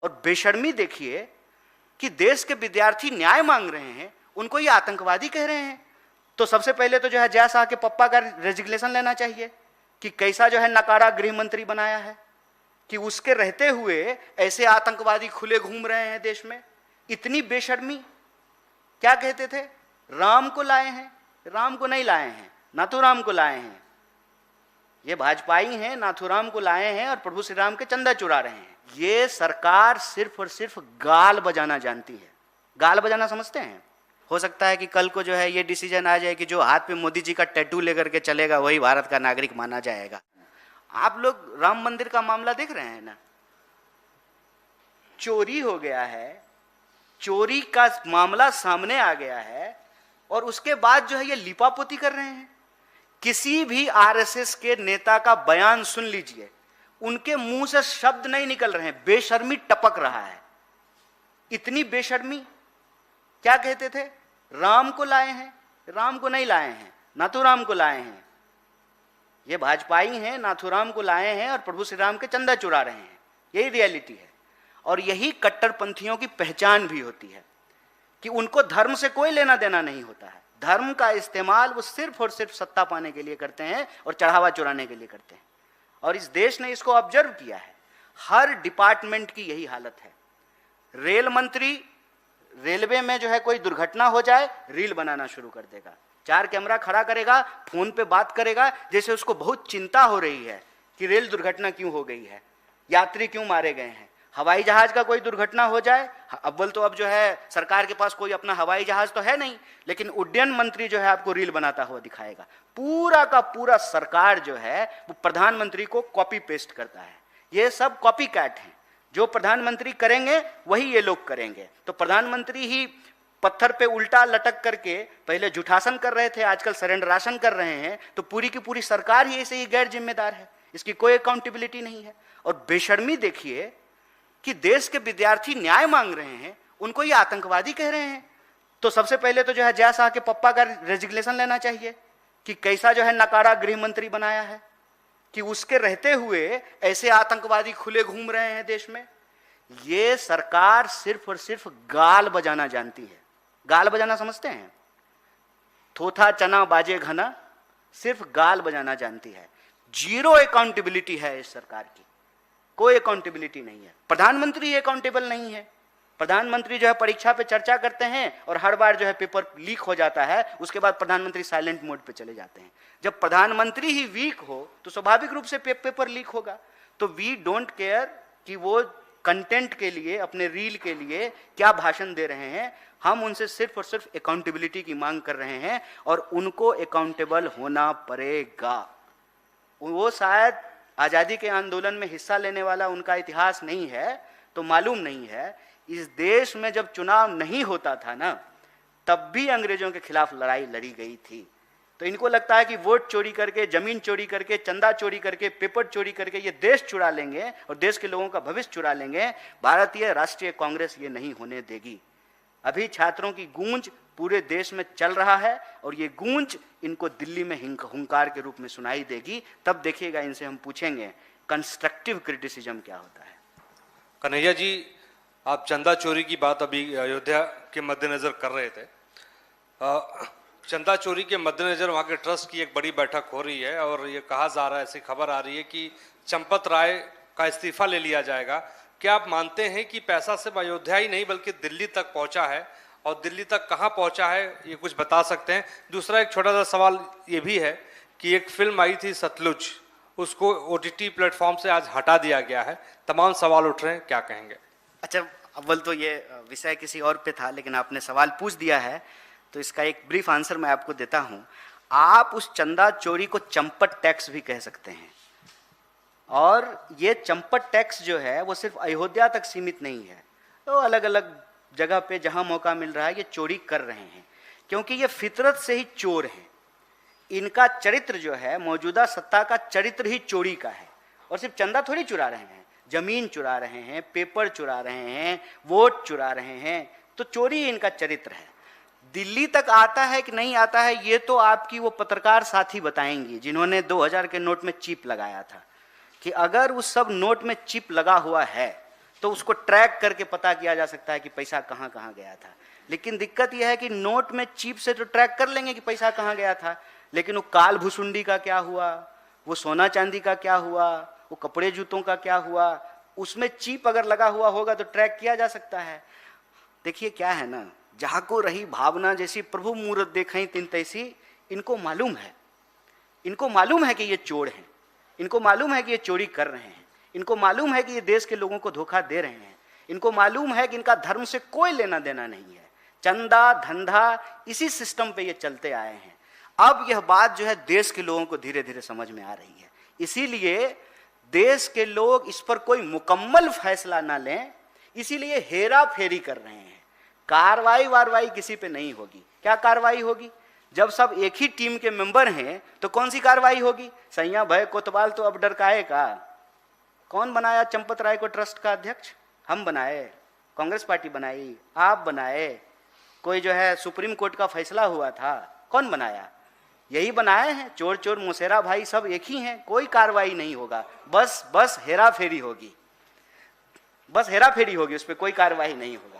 और बेशर्मी देखिए कि देश के विद्यार्थी न्याय मांग रहे हैं, उनको ये आतंकवादी कह रहे हैं। तो सबसे पहले तो जो है जय शाह के पप्पा का रेजिग्नेशन लेना चाहिए कि कैसा जो है नकारा गृह मंत्री बनाया है कि उसके रहते हुए ऐसे आतंकवादी खुले घूम रहे हैं देश में। इतनी बेशर्मी। क्या कहते थे? राम को लाए हैं। राम को नहीं लाए हैं, नाथूराम को लाए हैं। ये भाजपाई हैं, नाथूराम को लाए हैं और प्रभु श्री राम के चंदा चुरा रहे हैं। ये सरकार सिर्फ और सिर्फ गाल बजाना जानती है। गाल बजाना समझते हैं? हो सकता है कि कल को जो है ये डिसीजन आ जाए कि जो हाथ पे मोदी जी का टैटू लेकर के चलेगा वही भारत का नागरिक माना जाएगा। आप लोग राम मंदिर का मामला देख रहे हैं ना, चोरी हो गया है, चोरी का मामला सामने आ गया है और उसके बाद जो है ये लिपापोती कर रहे हैं। किसी भी आरएसएस के नेता का बयान सुन लीजिए, उनके मुंह से शब्द नहीं निकल रहे हैं, बेशर्मी टपक रहा है। इतनी बेशर्मी। क्या कहते थे? राम को लाए हैं। राम को नहीं लाए हैं, नाथूराम को लाए हैं। ये भाजपाई हैं, नाथूराम को लाए हैं और प्रभु श्री राम के चंदा चुरा रहे हैं। यही रियलिटी है और यही कट्टरपंथियों की पहचान भी होती है कि उनको धर्म से कोई लेना देना नहीं होता है। धर्म का इस्तेमाल वो सिर्फ और सिर्फ सत्ता पाने के लिए करते हैं और चढ़ावा चुराने के लिए करते हैं। और इस देश ने इसको ऑब्जर्व किया है। हर डिपार्टमेंट की यही हालत है। रेल मंत्री, रेलवे में जो है कोई दुर्घटना हो जाए, रील बनाना शुरू कर देगा, 4 कैमरा खड़ा करेगा, फोन पे बात करेगा जैसे उसको बहुत चिंता हो रही है कि रेल दुर्घटना क्यों हो गई है, यात्री क्यों मारे गए हैं। हवाई जहाज का कोई दुर्घटना हो जाए, अव्वल तो अब जो है सरकार के पास कोई अपना हवाई जहाज तो है नहीं, लेकिन उड्डयन मंत्री जो है आपको रील बनाता हुआ दिखाएगा। पूरा का पूरा सरकार जो है वो प्रधानमंत्री को कॉपी पेस्ट करता है। ये सब कॉपी कैट हैं। जो प्रधानमंत्री करेंगे वही ये लोग करेंगे। तो प्रधानमंत्री ही पत्थर पे उल्टा लटक करके पहले जुठासन कर रहे थे, आजकल सरेंडरासन कर रहे हैं। तो पूरी की पूरी सरकार ही ऐसे ही गैर जिम्मेदार है, इसकी कोई अकाउंटेबिलिटी नहीं है। और बेशर्मी देखिए कि देश के विद्यार्थी न्याय मांग रहे हैं, उनको ये आतंकवादी कह रहे हैं। तो सबसे पहले तो जो है जय शाह के पप्पा का रेजिग्नेशन लेना चाहिए कि कैसा जो है नकारा गृह मंत्री बनाया है कि उसके रहते हुए ऐसे आतंकवादी खुले घूम रहे हैं देश में। ये सरकार सिर्फ और सिर्फ गाल बजाना जानती है। गाल बजाना समझते हैं? थोथा चना बाजे घना, सिर्फ गाल बजाना जानती है। जीरो अकाउंटेबिलिटी है इस सरकार की, कोई अकाउंटेबिलिटी नहीं है। प्रधानमंत्री अकाउंटेबल नहीं है। प्रधानमंत्री जो है परीक्षा पे चर्चा करते हैं और हर बार जो है पेपर लीक हो जाता है, उसके बाद प्रधानमंत्री साइलेंट मोड पे चले जाते हैं। जब प्रधानमंत्री ही वीक हो तो स्वाभाविक रूप से पेपर लीक होगा। तो वी डोंट केयर कि वो कंटेंट के लिए, अपने रील के लिए क्या भाषण दे रहे हैं। हम उनसे सिर्फ और सिर्फ अकाउंटेबिलिटी की मांग कर रहे हैं और उनको अकाउंटेबल होना पड़ेगा। वो शायद आजादी के आंदोलन में हिस्सा लेने वाला उनका इतिहास नहीं है तो मालूम नहीं है। इस देश में जब चुनाव नहीं होता था ना, तब भी अंग्रेजों के खिलाफ लड़ाई लड़ी गई थी। तो इनको लगता है कि वोट चोरी करके, जमीन चोरी करके, चंदा चोरी करके, पेपर चोरी करके ये देश चुरा लेंगे और देश के लोगों का भविष्य चुरा लेंगे। भारतीय राष्ट्रीय कांग्रेस ये नहीं होने देगी। अभी छात्रों की गूंज पूरे देश में चल रहा है और ये गूंज इनको दिल्ली में हुंकार के रूप में सुनाई देगी। तब देखिएगा, इनसे हम पूछेंगे कंस्ट्रक्टिव क्रिटिसिज्म क्या होता है। कन्हैया जी, आप चंदा चोरी की बात अभी अयोध्या के मद्देनजर कर रहे थे। चंदा चोरी के मद्देनजर वहाँ के ट्रस्ट की एक बड़ी बैठक हो रही है और ये कहा जा रहा है, ऐसी खबर आ रही है कि चंपत राय का इस्तीफा ले लिया जाएगा। क्या आप मानते हैं कि पैसा सिर्फ अयोध्या ही नहीं बल्कि दिल्ली तक पहुंचा है, और दिल्ली तक कहां पहुंचा है ये कुछ बता सकते हैं? दूसरा एक छोटा सा सवाल ये भी है कि एक फिल्म आई थी सतलुज, उसको OTT प्लेटफॉर्म से आज हटा दिया गया है। तमाम सवाल उठ रहे हैं, क्या कहेंगे? अच्छा, अव्वल तो ये विषय किसी और पे था, लेकिन आपने सवाल पूछ दिया है तो इसका एक ब्रीफ आंसर मैं आपको देता हूं। आप उस चंदा चोरी को चंपत टैक्स भी कह सकते हैं। और ये चंपत टैक्स जो है वो सिर्फ अयोध्या तक सीमित नहीं है, तो अलग अलग जगह पे जहां मौका मिल रहा है ये चोरी कर रहे हैं, क्योंकि ये फितरत से ही चोर हैं। इनका चरित्र जो है, मौजूदा सत्ता का चरित्र ही चोरी का है। और सिर्फ चंदा थोड़ी चुरा रहे हैं, जमीन चुरा रहे हैं, पेपर चुरा रहे हैं, वोट चुरा रहे हैं। तो चोरी इनका चरित्र है। दिल्ली तक आता है कि नहीं आता है ये तो आपकी वो पत्रकार साथी बताएंगी जिन्होंने 2000 के नोट में चिप लगाया था। कि अगर उस सब नोट में चिप लगा हुआ है तो उसको ट्रैक करके पता किया जा सकता है कि पैसा कहाँ कहाँ गया था। लेकिन दिक्कत यह है कि नोट में चिप से तो ट्रैक कर लेंगे कि पैसा कहाँ गया था, लेकिन वो काल भुसुंडी का क्या हुआ, वो सोना चांदी का क्या हुआ, वो कपड़े जूतों का क्या हुआ, उसमें चिप अगर लगा हुआ होगा तो ट्रैक किया जा सकता है। देखिए क्या है ना, जहाँ को रही भावना जैसी प्रभु मूरत देखें तिन तैसी, इनको मालूम है, इनको मालूम है कि ये चोर हैं, इनको मालूम है कि ये चोरी कर रहे हैं, इनको मालूम है कि ये देश के लोगों को धोखा दे रहे हैं, इनको मालूम है कि इनका धर्म से कोई लेना देना नहीं है, चंदा धंधा इसी सिस्टम पे ये चलते आए हैं। अब यह बात जो है देश के लोगों को धीरे धीरे समझ में आ रही है, इसीलिए देश के लोग इस पर कोई मुकम्मल फैसला ना लें, इसीलिए हेरा फेरी कर रहे हैं। कार्रवाई वारवाई किसी पे नहीं होगी। क्या कार्रवाई होगी? जब सब एक ही टीम के मेंबर हैं तो कौन सी कार्रवाई होगी? सैया भय कोतवाल तो अब डर काहे का। कौन बनाया चंपत राय को ट्रस्ट का अध्यक्ष? हम बनाए, कांग्रेस पार्टी बनाई, आप बनाए, कोई जो है सुप्रीम कोर्ट का फैसला हुआ था, कौन बनाया? यही बनाए हैं। चोर चोर मुसेरा भाई सब एक ही हैं। कोई कार्रवाई नहीं होगा, बस हेरा फेरी होगी, बस हेरा फेरी होगी, उस पर कोई कार्रवाई नहीं होगा।